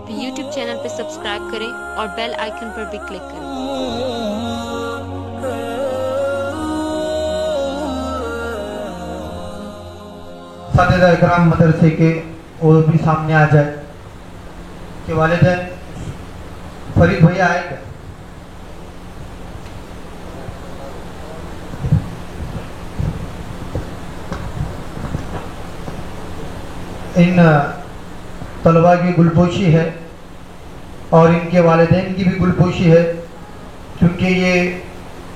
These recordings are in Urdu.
YouTube چینل پہ سبسکرائب کریں اور بیل آئیکن پر بھی کلک کریں۔ اساتذہ اکرام مدرسے کے وہ بھی سامنے آ جائے کہ والدین فرید بھیا آئے کیا؟ ان طلباء کی گلپوشی ہے اور ان کے والدین کی بھی گلپوشی ہے، کیونکہ یہ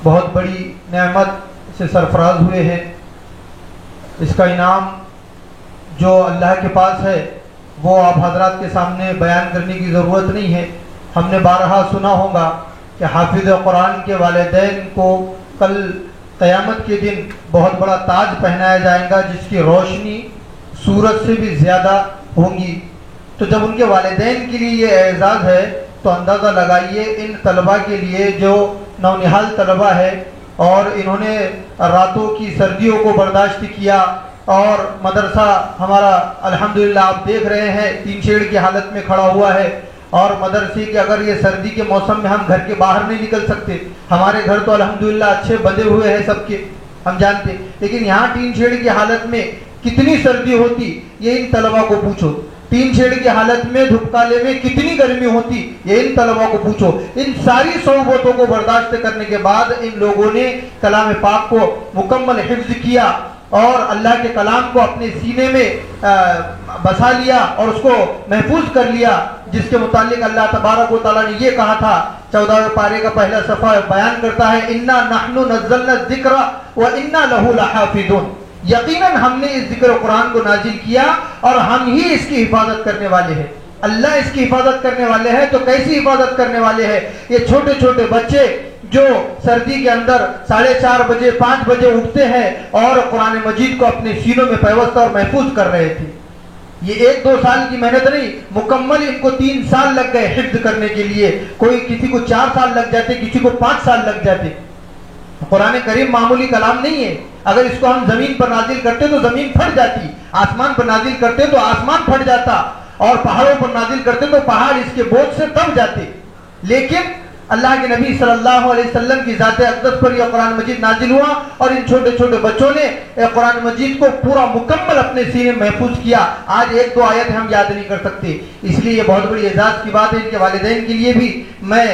بہت بڑی نعمت سے سرفراز ہوئے ہیں۔ اس کا انعام جو اللہ کے پاس ہے وہ آپ حضرات کے سامنے بیان کرنے کی ضرورت نہیں ہے۔ ہم نے بارہا سنا ہوگا کہ حافظ قرآن کے والدین کو کل قیامت کے دن بہت بڑا تاج پہنایا جائے گا جس کی روشنی سورج سے بھی زیادہ ہوں گی۔ تو جب ان کے والدین کے لیے یہ اعزاز ہے تو اندازہ لگائیے ان طلباء کے لیے جو نونہال طلباء ہے اور انہوں نے راتوں کی سردیوں کو برداشت کیا، اور مدرسہ ہمارا الحمدللہ آپ دیکھ رہے ہیں تین شیڑ کی حالت میں کھڑا ہوا ہے، اور مدرسے کے اگر یہ سردی کے موسم میں ہم گھر کے باہر نہیں نکل سکتے، ہمارے گھر تو الحمدللہ اچھے بندے ہوئے ہیں سب کے، ہم جانتے، لیکن یہاں تین شیڑ کی حالت میں کتنی سردی ہوتی یہ ان طلباء کو پوچھو، تین شیڑ کی حالت میں دھوپکالے میں کتنی گرمی ہوتی یہ ان طلباء کو پوچھو۔ ان ساری صعوبتوں کو برداشت کرنے کے بعد ان لوگوں نے کلام پاک کو مکمل حفظ کیا اور اللہ کے کلام کو اپنے سینے میں بسا لیا اور اس کو محفوظ کر لیا، جس کے متعلق اللہ تبارک و تعالیٰ نے یہ کہا تھا، 14ویں پارے کا پہلا صفحہ بیان کرتا ہے، اِنَّا نَحْنُ نَزَّلْنَا الذِّكْرَ وَإِنَّا لَهُ لَحَافِظُونَ، یقیناً ہم نے اس ذکر قرآن کو نازل کیا اور ہم ہی اس کی حفاظت کرنے والے ہیں۔ اللہ اس کی حفاظت کرنے والے ہیں تو کیسی حفاظت کرنے والے ہیں؟ یہ چھوٹے چھوٹے بچے جو سردی کے اندر 4:30 بجے 5 بجے اٹھتے ہیں اور قرآن مجید کو اپنے سینوں میں پیوستہ اور محفوظ کر رہے تھے۔ یہ 1-2 سال کی محنت نہیں، مکمل ان کو 3 سال لگ گئے حفظ کرنے کے لیے، کوئی کسی کو 4 سال لگ جاتے، کسی کو 5 سال لگ جاتے۔ قرآن کریم معمولی کلام نہیں ہے، اگر اس کو ہم زمین پر نازل کرتے تو زمین پھٹ جاتی، آسمان پر نازل کرتے تو آسمان پھٹ جاتا، اور پہاڑوں پر نازل کرتے تو پہاڑ اس کے بوجھ سے دب جاتے، لیکن اللہ کے نبی صلی اللہ علیہ وسلم کی ذات اقدس پر یہ قرآن مجید نازل ہوا اور ان چھوٹے چھوٹے بچوں نے قرآن مجید کو پورا مکمل اپنے سینے میں محفوظ کیا۔ آج 1-2 آیت ہم یاد نہیں کر سکتے، اس لیے یہ بہت بڑی اعزاز کی بات ہے۔ ان کے والدین کے لیے بھی میں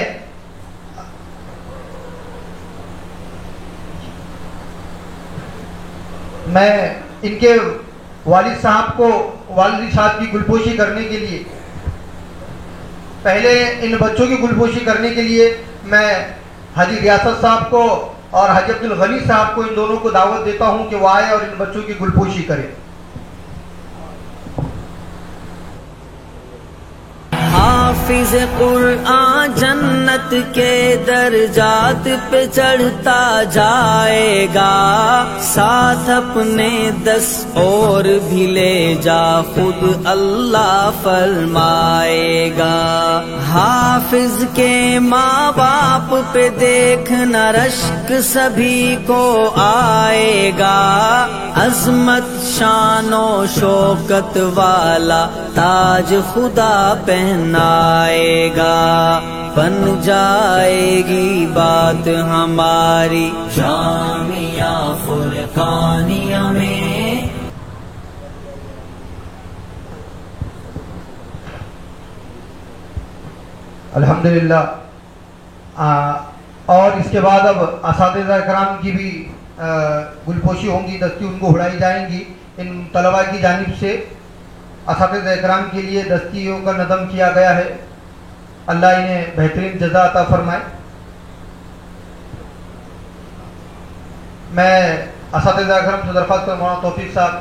ان کے والد صاحب کی گلپوشی کرنے کے لیے، پہلے ان بچوں کی گلپوشی کرنے کے لیے میں حاجی ریاست صاحب کو اور حاجی عبدالغنی صاحب کو، ان دونوں کو دعوت دیتا ہوں کہ وہ آئے اور ان بچوں کی گلپوشی کریں۔ حافظ قرآن جنت کے درجات پہ چڑھتا جائے گا، ساتھ اپنے 10 اور بھی لے جا خود اللہ فرمائے گا۔ حافظ کے ماں باپ پہ دیکھنا رشک سبھی کو آئے گا، عظمت شان و شوکت والا تاج خدا پہنائے گا، بن جائے گی بات ہماری جامعہ فرقانیہ میں۔ الحمدللہ، اور اس کے بعد اب اساتذہ اکرام کی بھی گلپوشی ہوں گی، دستی ان کو اڑائی جائیں گی۔ ان طلباء کی جانب سے اساتذہ اکرام کے لیے دستیوں کا نظم کیا گیا ہے، اللہ انہیں بہترین جزا عطا فرمائے۔ میں اساتذہ اکرام سے درخواست کروں، مولانا توفیق صاحب،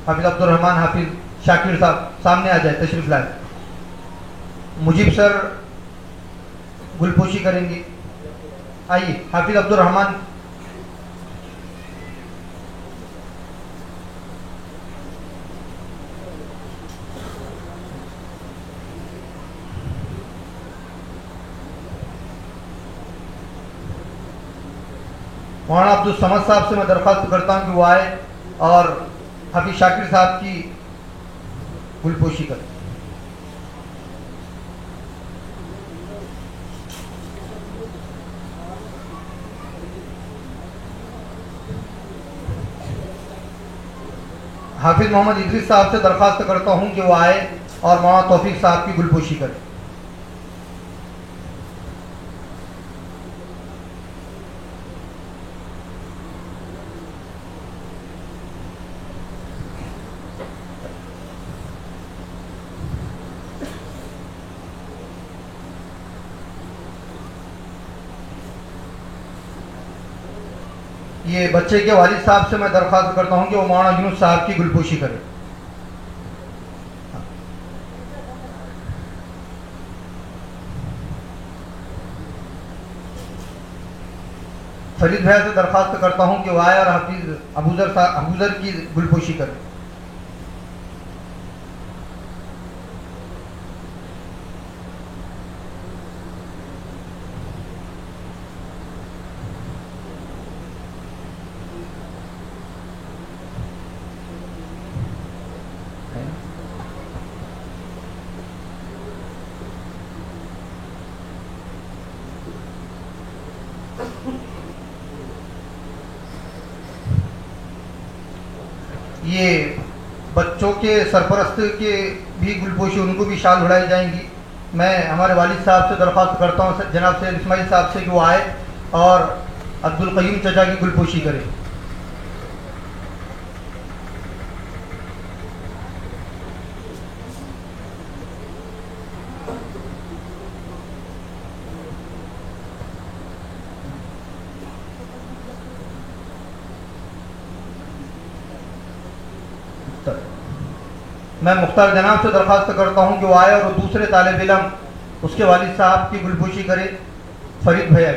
حافظ عبدالرحمن، حافظ شاکر صاحب سامنے آ جائے، تشریف لائے۔ مجیب سر گلپوشی کریں گے، آئیے حافظ عبدالرحمن۔ مولانا عبدالصمد صاحب سے میں درخواست کرتا ہوں کہ وہ آئے اور حافظ شاکر صاحب کی گلپوشی کریں۔ حافظ محمد ادریس صاحب سے درخواست کرتا ہوں کہ وہ آئے اور مولانا توفیق صاحب کی گلپوشی کرے. یہ بچے کے والد صاحب سے میں درخواست کرتا ہوں کہ وہ مولانا یونس صاحب کی گلپوشی کرے. فرید بھائی سے درخواست کرتا ہوں کہ وہ آئے اور حافظ ابوذر کی گلپوشی کرے. یہ بچوں کے سرپرست کے بھی گلپوشی، ان کو بھی شال اڑائی جائیں گی. میں ہمارے والد صاحب سے درخواست کرتا ہوں جناب سید اسماعیل صاحب سے کہ وہ آئے اور عبدالقیوم چچا کی گلپوشی کرے. میں مختار جناب سے درخواست کرتا ہوں کہ وہ آئے اور دوسرے طالب علم اس کے والد صاحب کی گلپوشی کرے. فرید بھیا.